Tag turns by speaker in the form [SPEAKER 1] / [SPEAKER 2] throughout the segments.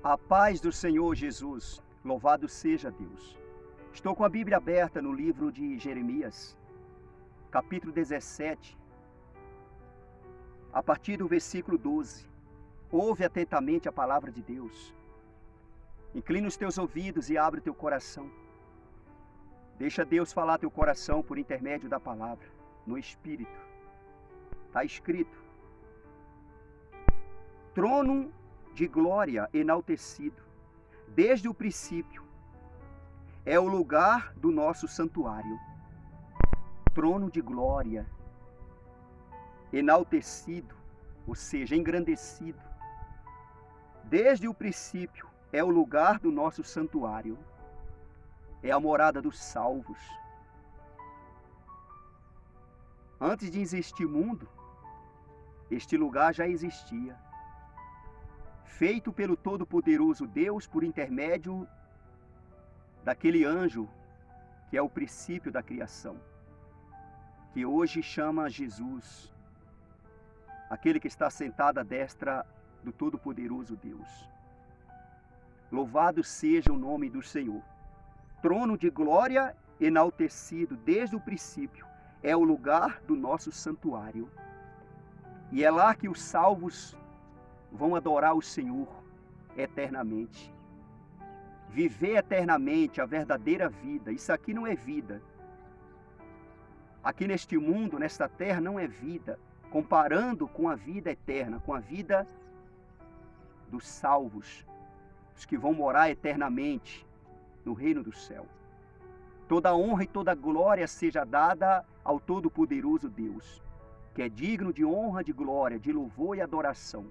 [SPEAKER 1] A paz do Senhor Jesus, louvado seja Deus. Estou com a Bíblia aberta no livro de Jeremias, capítulo 17, a partir do versículo 12. Ouve atentamente a palavra de Deus. Inclina os teus ouvidos e abre o teu coração. Deixa Deus falar teu coração por intermédio da palavra, no Espírito. Está escrito: trono de glória enaltecido, desde o princípio, é o lugar do nosso santuário. Trono de glória enaltecido, ou seja, engrandecido, desde o princípio, é o lugar do nosso santuário. É a morada dos salvos. Antes de existir mundo, este lugar já existia. Feito pelo Todo-Poderoso Deus por intermédio daquele anjo que é o princípio da criação, que hoje chama Jesus, aquele que está sentado à destra do Todo-Poderoso Deus. Louvado seja o nome do Senhor. Trono de glória enaltecido desde o princípio, é o lugar do nosso santuário. E é lá que os salvos vão adorar o Senhor eternamente. Viver eternamente a verdadeira vida. Isso aqui não é vida. Aqui neste mundo, nesta terra, não é vida. Comparando com a vida eterna, com a vida dos salvos, os que vão morar eternamente no reino do céu. Toda honra e toda glória seja dada ao Todo-Poderoso Deus, que é digno de honra, de glória, de louvor e adoração,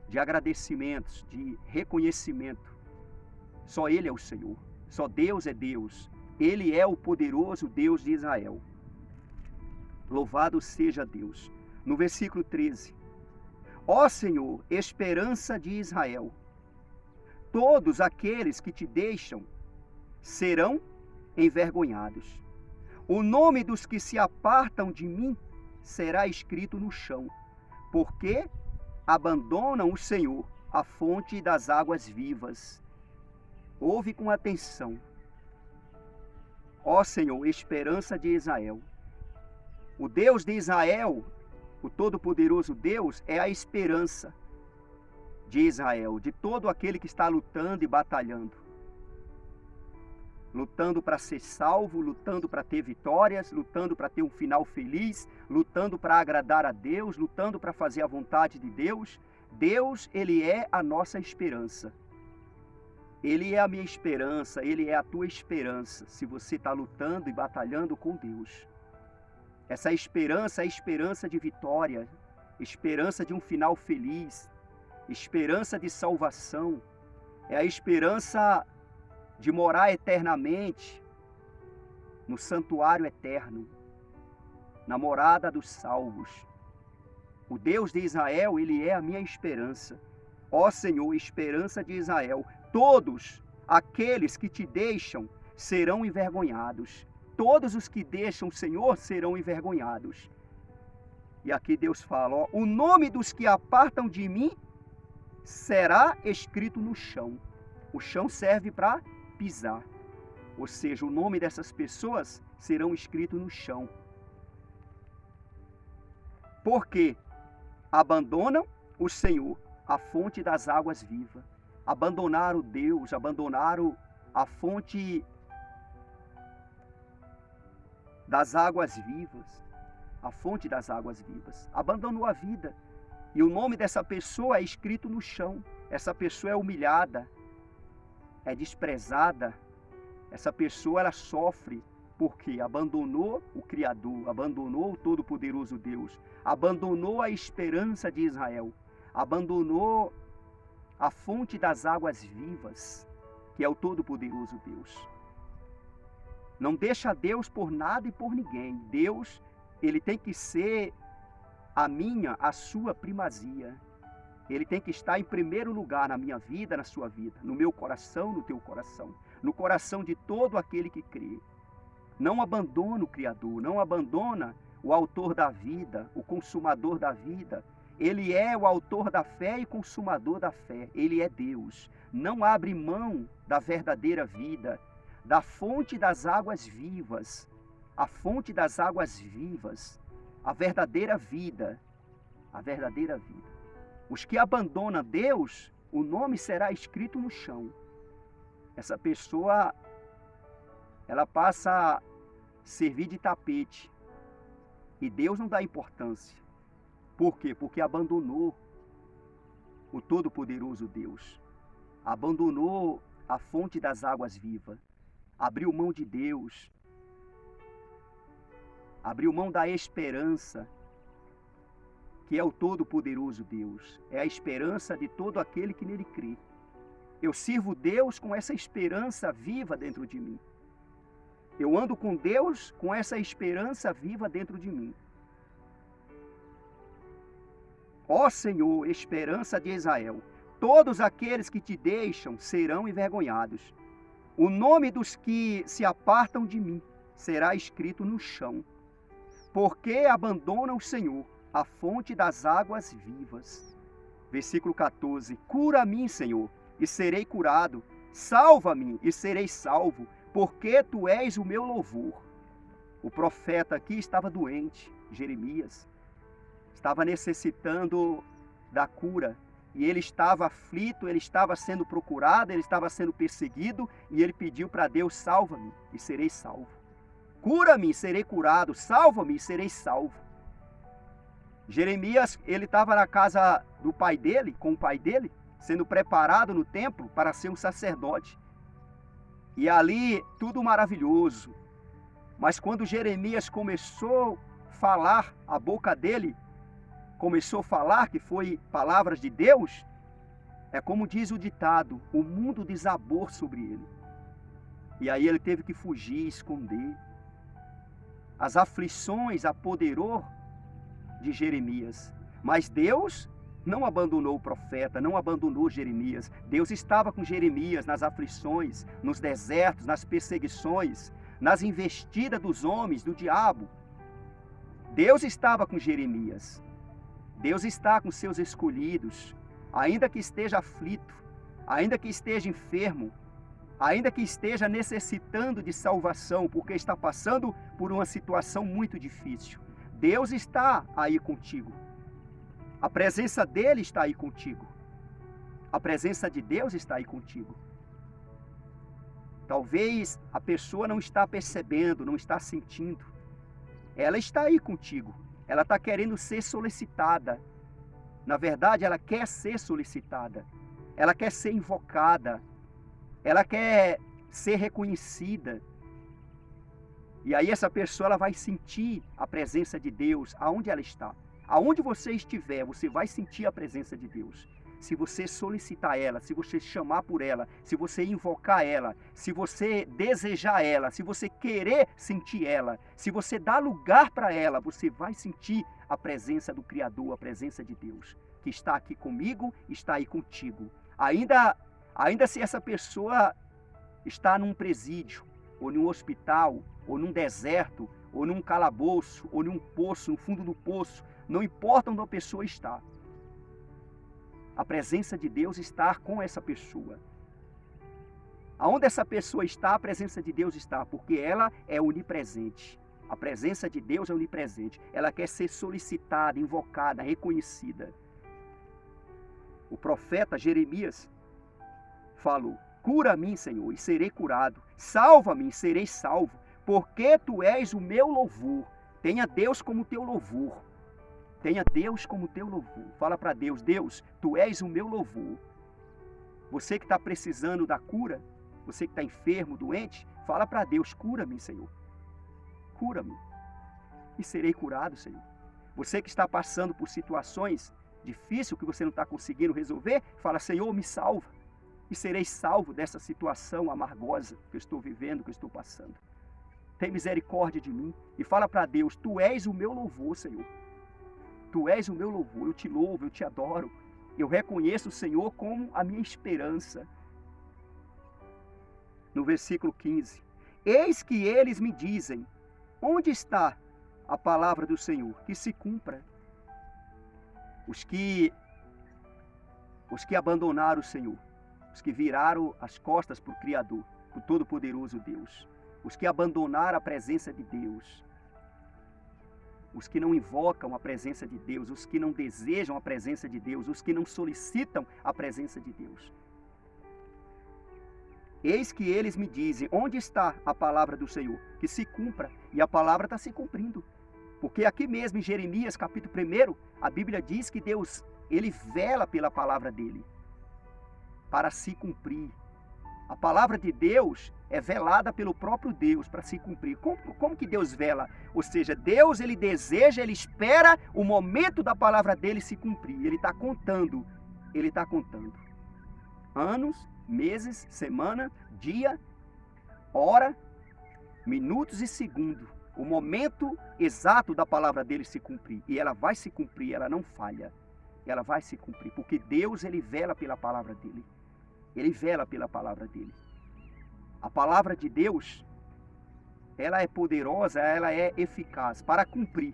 [SPEAKER 1] de agradecimentos, de reconhecimento. Só Ele é o Senhor, só Deus é Deus. Ele é o poderoso Deus de Israel. Louvado seja Deus. No versículo 13: ó Senhor, esperança de Israel, todos aqueles que te deixam serão envergonhados. O nome dos que se apartam de mim será escrito no chão, porque abandonam o Senhor, a fonte das águas vivas. Ouve com atenção. Ó Senhor, esperança de Israel. O Deus de Israel, o Todo-Poderoso Deus, é a esperança de Israel, de todo aquele que está lutando e batalhando. Lutando para ser salvo, lutando para ter vitórias, lutando para ter um final feliz, lutando para agradar a Deus, lutando para fazer a vontade de Deus. Deus, Ele é a nossa esperança. Ele é a minha esperança, Ele é a tua esperança, se você está lutando e batalhando com Deus. Essa esperança é a esperança de vitória, esperança de um final feliz, esperança de salvação, é a esperança de morar eternamente no santuário eterno, na morada dos salvos. O Deus de Israel, Ele é a minha esperança. Ó Senhor, esperança de Israel, todos aqueles que te deixam serão envergonhados. Todos os que deixam o Senhor serão envergonhados. E aqui Deus fala, ó, o nome dos que apartam de mim será escrito no chão. O chão serve para pisar. Ou seja, o nome dessas pessoas serão escritos no chão. Porque abandonam o Senhor, a fonte das águas vivas. Abandonaram Deus, abandonaram a fonte das águas vivas, a fonte das águas vivas. Abandonou a vida. E o nome dessa pessoa é escrito no chão. Essa pessoa é humilhada, é desprezada. Essa pessoa, ela sofre porque abandonou o Criador, abandonou o Todo-Poderoso Deus, abandonou a esperança de Israel, abandonou a fonte das águas vivas, que é o Todo-Poderoso Deus. Não deixa Deus por nada e por ninguém. Deus, Ele tem que ser a sua primazia. Ele tem que estar em primeiro lugar na minha vida, na sua vida, no meu coração, no teu coração, no coração de todo aquele que crê. Não abandona o Criador, não abandona o autor da vida, o consumador da vida, Ele é o autor da fé e consumador da fé. Ele é Deus. Não abre mão da verdadeira vida, da fonte das águas vivas. A fonte das águas vivas, a verdadeira vida. A verdadeira vida. Os que abandonam Deus, o nome será escrito no chão. Essa pessoa, ela passa a servir de tapete. E Deus não dá importância. Por quê? Porque abandonou o Todo-Poderoso Deus. Abandonou a fonte das águas vivas. Abriu mão de Deus. Abriu mão da esperança, que é o Todo-Poderoso Deus. É a esperança de todo aquele que nele crê. Eu sirvo Deus com essa esperança viva dentro de mim. Eu ando com Deus com essa esperança viva dentro de mim. Ó Senhor, esperança de Israel, todos aqueles que te deixam serão envergonhados. O nome dos que se apartam de mim será escrito no chão. Porque abandonam o Senhor, a fonte das águas vivas. Versículo 14. Cura-me, Senhor, e serei curado. Salva-me e serei salvo, porque tu és o meu louvor. O profeta aqui estava doente, Jeremias. Estava necessitando da cura. E ele estava aflito, ele estava sendo procurado, ele estava sendo perseguido. E ele pediu para Deus, salva-me e serei salvo. Cura-me e serei curado, salva-me e serei salvo. Jeremias, ele estava na casa do pai dele, com o pai dele, sendo preparado no templo para ser um sacerdote. E ali, tudo maravilhoso. Mas quando Jeremias começou a falar, a boca dele começou a falar, que foi palavras de Deus, é como diz o ditado, o mundo desabou sobre ele. E aí ele teve que fugir, esconder. As aflições apoderou de Jeremias. Mas Deus não abandonou o profeta, não abandonou Jeremias. Deus estava com Jeremias nas aflições, nos desertos, nas perseguições, nas investidas dos homens, do diabo. Deus estava com Jeremias. Deus está com seus escolhidos, ainda que esteja aflito, ainda que esteja enfermo, ainda que esteja necessitando de salvação, porque está passando por uma situação muito difícil. Deus está aí contigo. A presença dele está aí contigo. A presença de Deus está aí contigo. Talvez a pessoa não está percebendo, não está sentindo. Ela está aí contigo. Ela está querendo ser solicitada. Na verdade, ela quer ser solicitada. Ela quer ser invocada. Ela quer ser reconhecida. E aí essa pessoa ela vai sentir a presença de Deus aonde ela está. Aonde você estiver, você vai sentir a presença de Deus. Se você solicitar ela, se você chamar por ela, se você invocar ela, se você desejar ela, se você querer sentir ela, se você dar lugar para ela, você vai sentir a presença do Criador, a presença de Deus, que está aqui comigo, está aí contigo. Ainda se essa pessoa está num presídio, ou num hospital, ou num deserto, ou num calabouço, ou num poço, no fundo do poço, não importa onde a pessoa está. A presença de Deus está com essa pessoa. Aonde essa pessoa está, a presença de Deus está, porque ela é onipresente. A presença de Deus é onipresente. Ela quer ser solicitada, invocada, reconhecida. O profeta Jeremias falou: cura-me, Senhor, e serei curado. Salva-me e serei salvo, porque tu és o meu louvor. Tenha Deus como teu louvor. Tenha Deus como teu louvor. Fala para Deus: Deus, tu és o meu louvor. Você que está precisando da cura, você que está enfermo, doente, fala para Deus: cura-me, Senhor. Cura-me e serei curado, Senhor. Você que está passando por situações difíceis que você não está conseguindo resolver, fala: Senhor, me salva e serei salvo dessa situação amargosa que eu estou vivendo, que eu estou passando. Tem misericórdia de mim e fala para Deus: tu és o meu louvor, Senhor. Tu és o meu louvor, eu te louvo, eu te adoro. Eu reconheço o Senhor como a minha esperança. No versículo 15. Eis que eles me dizem: onde está a palavra do Senhor? Que se cumpra. os que abandonaram o Senhor, os que viraram as costas para o Criador, para o Todo-Poderoso Deus, os que abandonaram a presença de Deus, os que não invocam a presença de Deus, os que não desejam a presença de Deus, os que não solicitam a presença de Deus. Eis que eles me dizem, onde está a palavra do Senhor? Que se cumpra, e a palavra está se cumprindo. Porque aqui mesmo em Jeremias, capítulo 1, a Bíblia diz que Deus, Ele vela pela palavra dEle, para se cumprir. A palavra de Deus é velada pelo próprio Deus para se cumprir. Como que Deus vela? Ou seja, Deus, Ele deseja, Ele espera o momento da palavra dEle se cumprir. Ele está contando. Anos, meses, semana, dia, hora, minutos e segundo. O momento exato da palavra dele se cumprir. E ela vai se cumprir, ela não falha. Ela vai se cumprir, porque Deus, Ele vela pela palavra dele. Ele vela pela palavra dele. A palavra de Deus, ela é poderosa, ela é eficaz para cumprir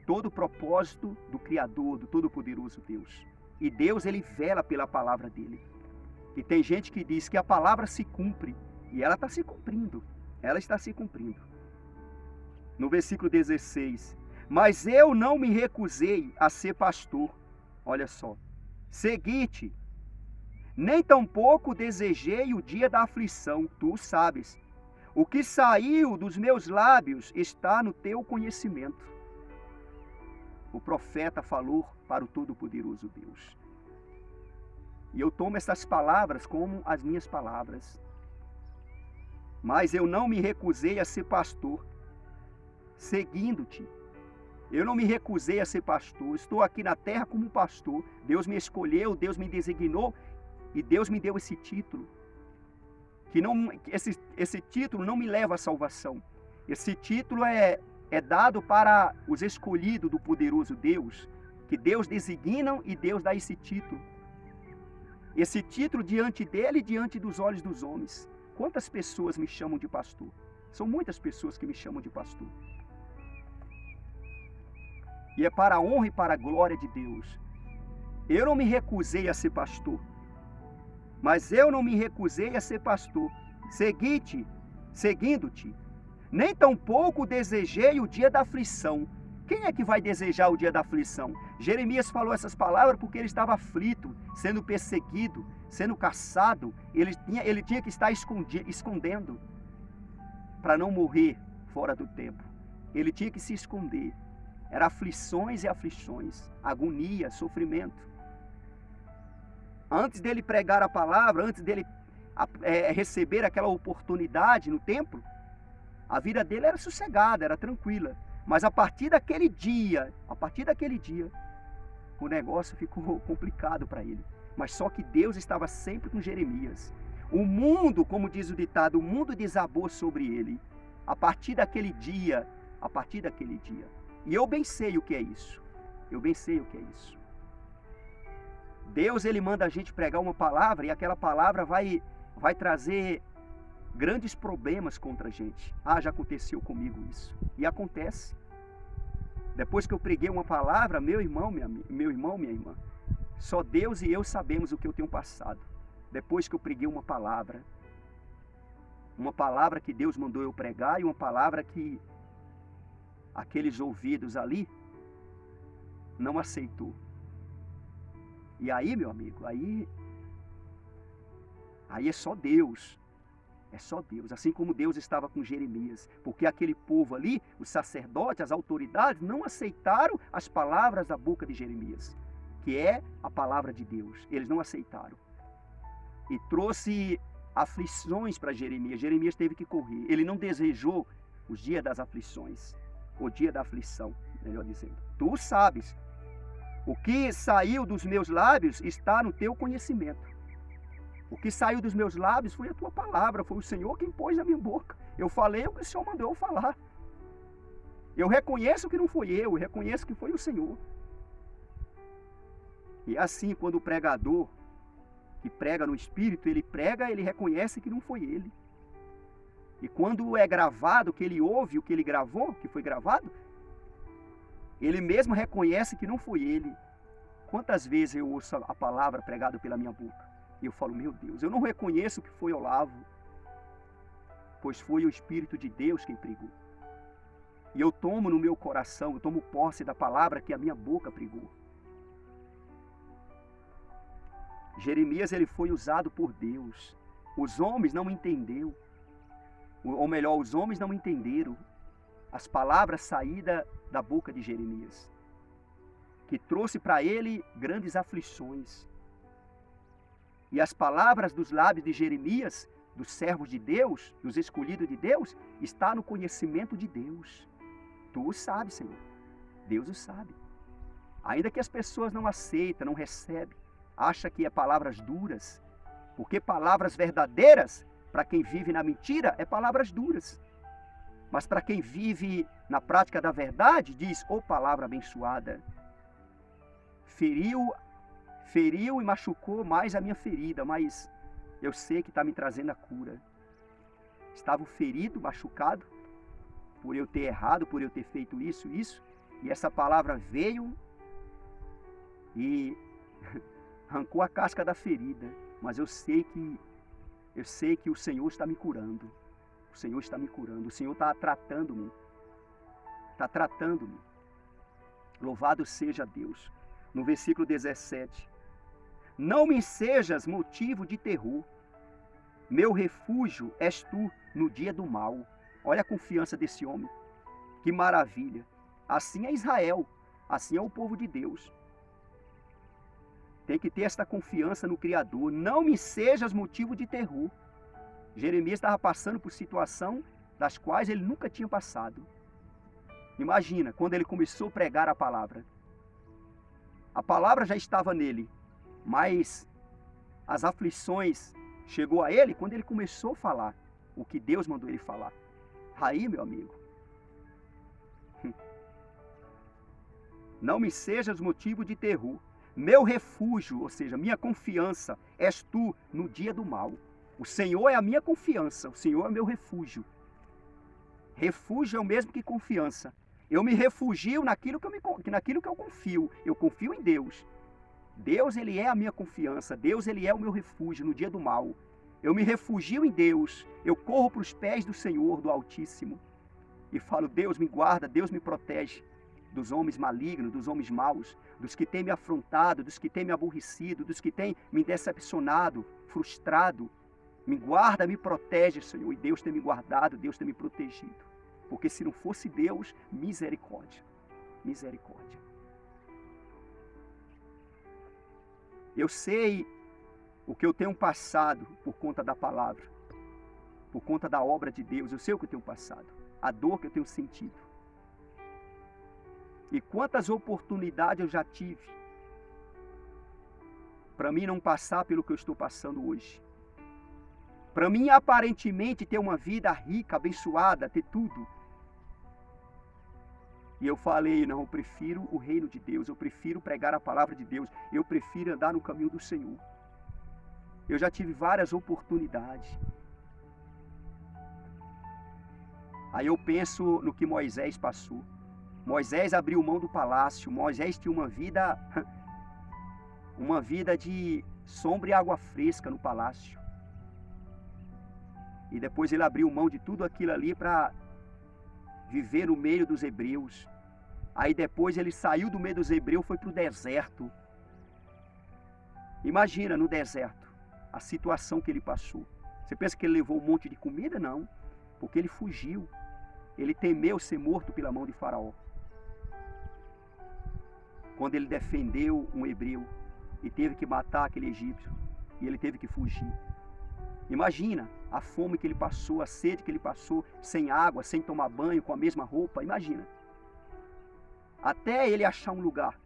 [SPEAKER 1] todo o propósito do Criador, do Todo-Poderoso Deus. E Deus, Ele vela pela palavra dele. E tem gente que diz que a palavra se cumpre, e ela está se cumprindo. Ela está se cumprindo. No versículo 16, mas eu não me recusei a ser pastor. Olha só. Segui-te, nem tampouco desejei o dia da aflição, tu sabes. O que saiu dos meus lábios está no teu conhecimento. O profeta falou para o Todo-Poderoso Deus. E eu tomo essas palavras como as minhas palavras. Mas eu não me recusei a ser pastor, seguindo-te. Eu não me recusei a ser pastor. Estou aqui na terra como pastor. Deus me escolheu, Deus me designou e Deus me deu esse título. Esse título não me leva à salvação. Esse título é dado para os escolhidos do poderoso Deus, que Deus designa e Deus dá esse título. Esse título diante dele e diante dos olhos dos homens. Quantas pessoas me chamam de pastor? São muitas pessoas que me chamam de pastor. E é para a honra e para a glória de Deus. Eu não me recusei a ser pastor. Mas eu não me recusei a ser pastor. Seguindo-te. Nem tampouco desejei o dia da aflição. Quem é que vai desejar o dia da aflição? Jeremias falou essas palavras porque ele estava aflito, sendo perseguido, sendo caçado. Ele tinha que estar escondendo para não morrer fora do tempo. Ele tinha que se esconder. Era aflições e aflições, agonia, sofrimento. Antes dele pregar a palavra, antes dele receber aquela oportunidade no templo, a vida dele era sossegada, era tranquila. Mas a partir daquele dia, o negócio ficou complicado para ele. Mas só que Deus estava sempre com Jeremias. O mundo, como diz o ditado, o mundo desabou sobre ele. A partir daquele dia. E eu bem sei o que é isso. Deus, Ele manda a gente pregar uma palavra e aquela palavra vai trazer grandes problemas contra a gente. Já aconteceu comigo isso. E acontece. Depois que eu preguei uma palavra, meu irmão, minha irmã, só Deus e eu sabemos o que eu tenho passado. Depois que eu preguei uma palavra que Deus mandou eu pregar e uma palavra que aqueles ouvidos ali não aceitou. E aí, meu amigo, aí é só Deus. É só Deus, assim como Deus estava com Jeremias. Porque aquele povo ali, os sacerdotes, as autoridades, não aceitaram as palavras da boca de Jeremias, que é a palavra de Deus. Eles não aceitaram. E trouxe aflições para Jeremias. Jeremias teve que correr. Ele não desejou os dias das aflições, o dia da aflição, melhor dizendo. Tu sabes, o que saiu dos meus lábios está no teu conhecimento. O que saiu dos meus lábios foi a tua palavra, foi o Senhor quem pôs na minha boca. Eu falei o que o Senhor mandou eu falar. Eu reconheço que não foi eu reconheço que foi o Senhor. E assim, quando o pregador que prega no Espírito, ele prega, ele reconhece que não foi ele. E quando é gravado, que ele ouve o que ele gravou, que foi gravado, ele mesmo reconhece que não foi ele. quantas vezes eu ouço a palavra pregada pela minha boca e eu falo, meu Deus, eu não reconheço que foi Olavo, pois foi o Espírito de Deus quem pregou. E eu tomo no meu coração, eu tomo posse da palavra que a minha boca pregou. Jeremias, ele foi usado por Deus. Os homens não entenderam, ou melhor, os homens não entenderam as palavras saídas da boca de Jeremias, que trouxe para ele grandes aflições. E as palavras dos lábios de Jeremias, dos servos de Deus, dos escolhidos de Deus, está no conhecimento de Deus. Tu o sabes, Senhor. Deus o sabe. Ainda que as pessoas não aceitam, não recebem, acham que é palavras duras, porque palavras verdadeiras, para quem vive na mentira, é palavras duras. Mas para quem vive na prática da verdade, diz, ô palavra abençoada. Feriu e machucou mais a minha ferida, mas eu sei que está me trazendo a cura. Estava ferido, machucado, por eu ter errado, por eu ter feito isso, e essa palavra veio e arrancou a casca da ferida, mas eu sei que o Senhor está me curando. O Senhor está me curando, o Senhor está tratando-me. Está tratando-me. Louvado seja Deus. No versículo 17. Não me sejas motivo de terror. Meu refúgio és tu no dia do mal. Olha a confiança desse homem. Que maravilha. Assim é Israel. Assim é o povo de Deus. Tem que ter esta confiança no Criador. Não me sejas motivo de terror. Jeremias estava passando por situação das quais ele nunca tinha passado. Imagina, quando ele começou a pregar a palavra. A palavra já estava nele, mas as aflições chegou a ele quando ele começou a falar o que Deus mandou ele falar. Aí, meu amigo, não me sejas motivo de terror. Meu refúgio, ou seja, minha confiança, és tu no dia do mal. O Senhor é a minha confiança, o Senhor é meu refúgio. Refúgio é o mesmo que confiança. Eu me refugio naquilo que eu confio. Eu confio em Deus. Deus, ele é a minha confiança. Deus, ele é o meu refúgio no dia do mal. Eu me refugio em Deus. Eu corro para os pés do Senhor, do Altíssimo. E falo, Deus me guarda, Deus me protege dos homens malignos, dos homens maus, dos que têm me afrontado, dos que têm me aborrecido, dos que têm me decepcionado, frustrado. Me guarda, me protege, Senhor. E Deus tem me guardado, Deus tem me protegido. Porque se não fosse Deus, misericórdia. Misericórdia. Eu sei o que eu tenho passado por conta da palavra. Por conta da obra de Deus. Eu sei o que eu tenho passado. A dor que eu tenho sentido. E quantas oportunidades eu já tive para mim não passar pelo que eu estou passando hoje. Para mim, aparentemente, ter uma vida rica, abençoada, ter tudo. E eu falei, não, eu prefiro o reino de Deus, eu prefiro pregar a palavra de Deus, eu prefiro andar no caminho do Senhor. Eu já tive várias oportunidades. Aí eu penso no que Moisés passou. Moisés abriu mão do palácio, Moisés tinha uma vida de sombra e água fresca no palácio. E depois ele abriu mão de tudo aquilo ali para viver no meio dos hebreus. Aí depois ele saiu do meio dos hebreus e foi para o deserto. Imagina no deserto a situação que ele passou. Você pensa que ele levou um monte de comida? Não, porque ele fugiu. Ele temeu ser morto pela mão de Faraó. Quando ele defendeu um hebreu e teve que matar aquele egípcio, e ele teve que fugir. Imagina a fome que ele passou, a sede que ele passou, sem água, sem tomar banho, com a mesma roupa. Imagina. Até ele achar um lugar.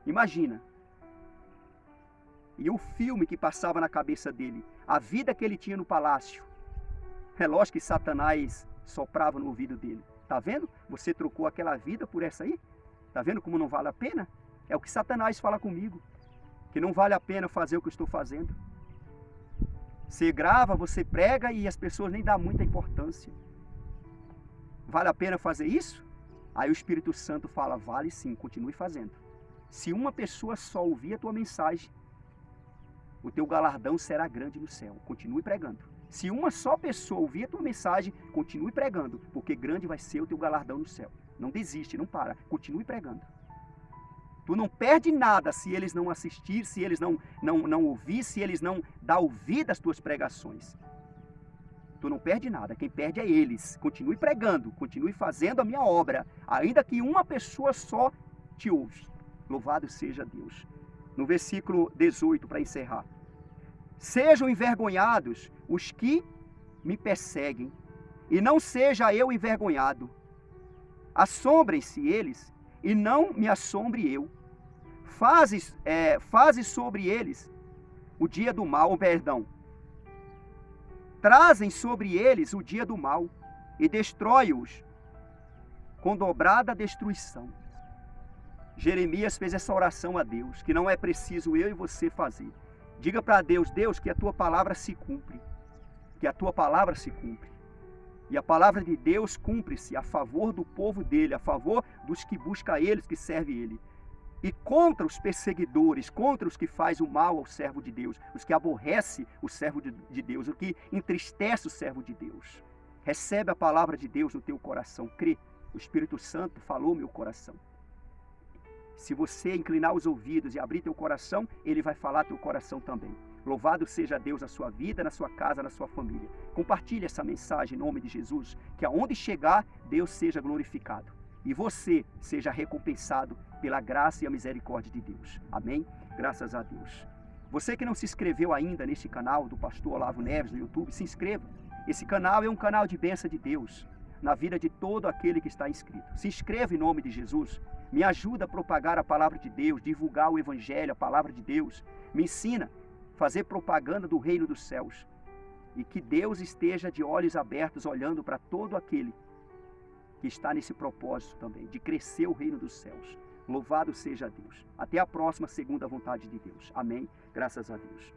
[SPEAKER 1] Imagina. E o filme que passava na cabeça dele, a vida que ele tinha no palácio. É lógico que Satanás soprava no ouvido dele. Tá vendo? Você trocou aquela vida por essa aí? Tá vendo como não vale a pena? É o que Satanás fala comigo. Que não vale a pena fazer o que eu estou fazendo. Você grava, você prega e as pessoas nem dão muita importância. Vale a pena fazer isso? Aí o Espírito Santo fala, vale sim, continue fazendo. Se uma pessoa só ouvir a tua mensagem, o teu galardão será grande no céu. Continue pregando. Se uma só pessoa ouvir a tua mensagem, continue pregando, porque grande vai ser o teu galardão no céu. Não desiste, não para. Continue pregando. Tu não perde nada se eles não assistir, se eles não ouvir, se eles não dar ouvido às tuas pregações. Tu não perde nada, quem perde é eles. Continue pregando, continue fazendo a minha obra, ainda que uma pessoa só te ouve. Louvado seja Deus. No versículo 18, para encerrar. Sejam envergonhados os que me perseguem, e não seja eu envergonhado. Assombrem-se eles, e não me assombre eu. Faze sobre eles o dia do mal, trazem sobre eles o dia do mal, e destrói-os com dobrada destruição. Jeremias fez essa oração a Deus, que não é preciso eu e você fazer. Diga para Deus, Deus, que a tua palavra se cumpre, que a tua palavra se cumpre. E a palavra de Deus cumpre-se a favor do povo dele, a favor dos que buscam eles, que servem ele. E contra os perseguidores, contra os que fazem o mal ao servo de Deus, os que aborrecem o servo de Deus, o que entristece o servo de Deus. Recebe a palavra de Deus no teu coração, crê. O Espírito Santo falou meu coração. Se você inclinar os ouvidos e abrir teu coração, ele vai falar teu coração também. Louvado seja Deus na sua vida, na sua casa, na sua família. Compartilhe essa mensagem em nome de Jesus, que aonde chegar, Deus seja glorificado. E você seja recompensado pela graça e a misericórdia de Deus. Amém? Graças a Deus. Você que não se inscreveu ainda neste canal do Pastor Olavo Neves no YouTube, se inscreva. Esse canal é um canal de bênção de Deus na vida de todo aquele que está inscrito. Se inscreva em nome de Jesus. Me ajuda a propagar a palavra de Deus, divulgar o Evangelho, a palavra de Deus. Me ensina a fazer propaganda do reino dos céus. E que Deus esteja de olhos abertos, olhando para todo aquele que está nesse propósito também, de crescer o reino dos céus. Louvado seja Deus. Até a próxima, segundo a vontade de Deus. Amém. Graças a Deus.